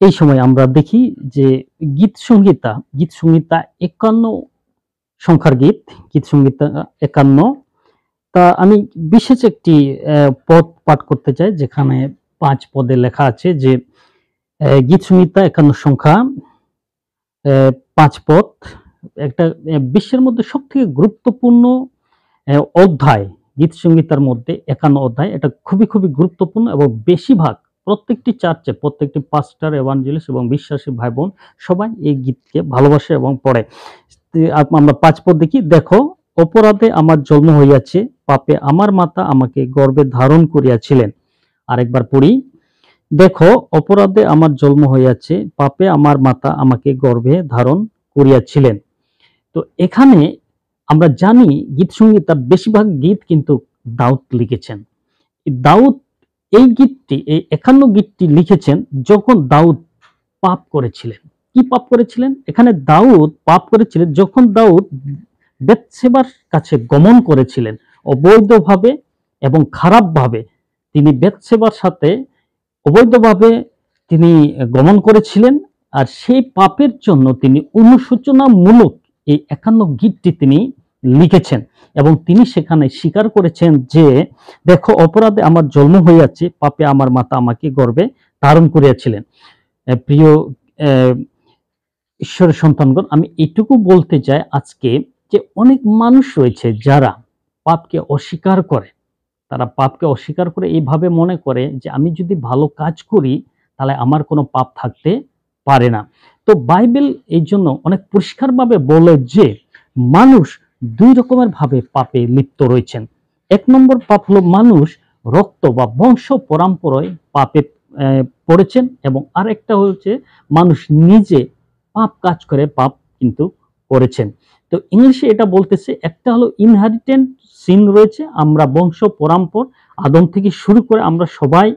এই সময় আমরা দেখি যে গীত সংহিতা ৫১ সংখ্যার গীত সংহিতা ৫১। তা আমি বিশেষ একটি পদ পাঠ করতে চাই, যেখানে ৫ পদে লেখা আছে যে গীত সংহিতা ৫১ সংখ্যা ৫ পদ। একটা বিশ্বের মধ্যে সবথেকে গুরুত্বপূর্ণ অধ্যায় গীত সংহিতার মধ্যে ৫১ অধ্যায়। এটা খুবই গুরুত্বপূর্ণ এবং বেশিরভাগ প্রত্যেকটি চার্চে, প্রত্যেকটি পাস্টর, এভাঞ্জেলিস্ট এবং বিশ্বাসী ভাই বোন সবাই এই গীতকে ভালোবাসে এবং পড়ে। আমরা ৫ পদ দেখি। দেখো, অপরাধে আমার জন্ম হইয়াছে, পাপে আমার মাতা আমাকে গর্ভে ধারণ করিয়াছিলেন। আরেকবার পড়ি। দেখো, অপরাধে আমার জন্ম হইয়াছে, পাপে আমার মাতা আমাকে গর্ভে ধারণ করিয়াছিলেন। তো এখানে আমরা জানি গীত সংহিতার বেশিরভাগ গীত কিন্তু দাউদ লিখেছেন। দাউদ এই ৫১ গীতটি লিখেছেন যখন দাউদ পাপ করেছিলেন। কি পাপ করেছিলেন? এখানে দাউদ পাপ করেছিলেন যখন দাউদ বেতশেবার কাছে গমন করেছিলেন অবৈধভাবে এবং খারাপভাবে। তিনি বেতশেবার সাথে অবৈধভাবে তিনি গমন করেছিলেন, আর সেই পাপের জন্য তিনি অনুশোচনামূলক এই ৫১ গীতটি তিনি লিখেছেন এবং তিনি সেখানে স্বীকার করেছেন যে দেখো, অপরাধে আমার জন্ম হইয়াছে, পাপে আমার মাতা আমাকে গর্ভে ধারণ করিয়াছিলেন। প্রিয় ঈশ্বরের সন্তানগণ, আমি এটুকু বলতে চাই আজকে যে অনেক মানুষ রয়েছে যারা পাপকে অস্বীকার করে। তারা পাপকে অস্বীকার করে এইভাবে মনে করে যে আমি যদি ভালো কাজ করি তাহলে আমার কোনো পাপ থাকতে পারে না। তো বাইবেল এই জন্য অনেক পরিষ্কারভাবে বলে যে মানুষ ২ রকমের ভাবে পাপে লিপ্ত রয়েছেন। ১ নম্বর পাপ হলো মানুষ রক্ত বা বংশ পরম্পরায় পাপে পড়েছেন, এবং আরেকটা হচ্ছে মানুষ নিজে পাপ কাজ করে পাপ কিন্তু করেছেন। তো ইংলিশে এটা বলতেছে, একটা হলো ইনহেরিটেন্ট সিন রয়েছে, আমরা বংশ পরম্পর আদম থেকে শুরু করে আমরা সবাই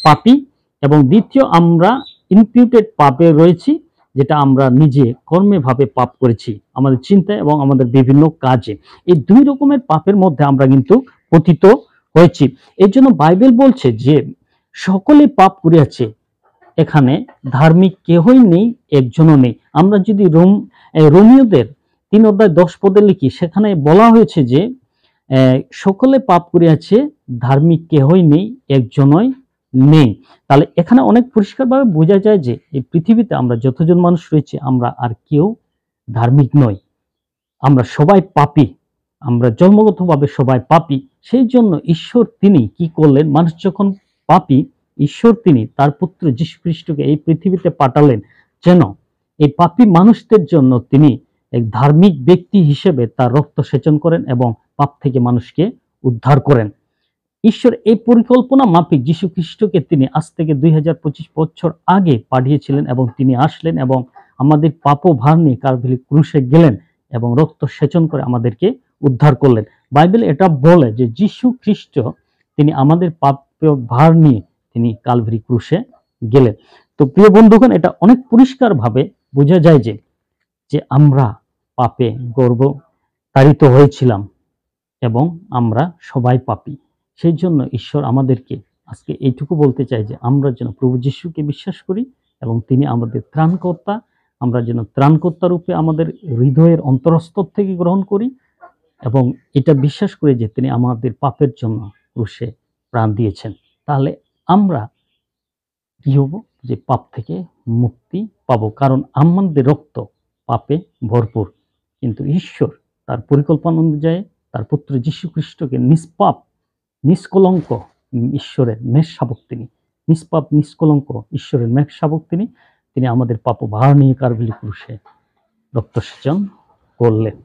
পাপী, এবং দ্বিতীয় আমরা ইমপিউটেড পাপে রয়েছি, যেটা আমরা নিজে কর্মে ভাবে পাপ করেছি আমাদের চিন্তায় এবং আমাদের বিভিন্ন কাজে। এই ২ রকমের পাপের মধ্যে আমরা কিন্তু পতিত হয়েছি। এই জন্য বাইবেল বলছে যে সকলে পাপ করিয়াছে, এখানে ধার্মিক কেহই নেই, একজনও নেই। আমরা যদি রোমীয়দের ৩ অধ্যায় ১০ পদে লিখি, সেখানে বলা হয়েছে যে সকলে পাপ করিয়াছে, ধার্মিক কেহই নেই, একজনই নেই। তাহলে এখানে অনেক পরিষ্কারভাবে বোঝা যায় যে এই পৃথিবীতে আমরা যতজন মানুষ রয়েছে, আমরা আর কেউ ধার্মিক নই। আমরা সবাই পাপী, আমরা জন্মগতভাবে সবাই পাপী। সেই জন্য ঈশ্বর তিনি কি করলেন? মানুষ যখন পাপী, ঈশ্বর তিনি তার পুত্র যীশু খ্রিস্টকে এই পৃথিবীতে পাঠালেন যেন এই পাপী মানুষদের জন্য তিনি এক ধার্মিক ব্যক্তি হিসেবে তার রক্ত সেচন করেন এবং পাপ থেকে মানুষকে উদ্ধার করেন। ঈশ্বর এই পরিকল্পনা মাফিক যীশু খ্রিস্টকে তিনি আজ থেকে ২০২৫ বছর আগে পাঠিয়েছিলেন, এবং তিনি আসলেন এবং আমাদের পাপ ভার নিয়ে কালভারি ক্রুশে গেলেন এবং রক্ত সেচন করে আমাদেরকে উদ্ধার করলেন। বাইবেল এটা বলে যে যীশু খ্রিস্ট তিনি আমাদের পাপ ভার নিয়ে তিনি কালভারি ক্রুশে গেলেন। তো প্রিয় বন্ধুগণ, এটা অনেক পরিষ্কারভাবে বোঝা যায় যে আমরা পাপে তাড়িত হয়েছিলাম এবং আমরা সবাই পাপী। সেই জন্য ঈশ্বর আমাদেরকে আজকে এইটুকু বলতে চাই যে আমরা যেন প্রভু যীশুকে বিশ্বাস করি এবং তিনি আমাদের ত্রাণকর্তা। আমরা যেন ত্রাণকর্তা রূপে আমাদের হৃদয়ের অন্তরস্তর থেকে গ্রহণ করি এবং এটা বিশ্বাস করি যে তিনি আমাদের পাপের জন্য ক্রুশে প্রাণ দিয়েছেন। তাহলে আমরা কি হব? যে পাপ থেকে মুক্তি পাবো, কারণ আমাদের রক্ত পাপে ভরপুর। কিন্তু ঈশ্বর তার পরিকল্পনা অনুযায়ী তার পুত্র যীশু খ্রিস্টকে নিষ্পাপ নিষ্কলঙ্ক ঈশ্বরের মেষ শাবক তিনি, নিষ্পাপ নিষ্কলঙ্ক ঈশ্বরের মেষ শাবক তিনি আমাদের পাপ ভার নিয়ে কালভারি ক্রুশে রক্তসেচন করলেন।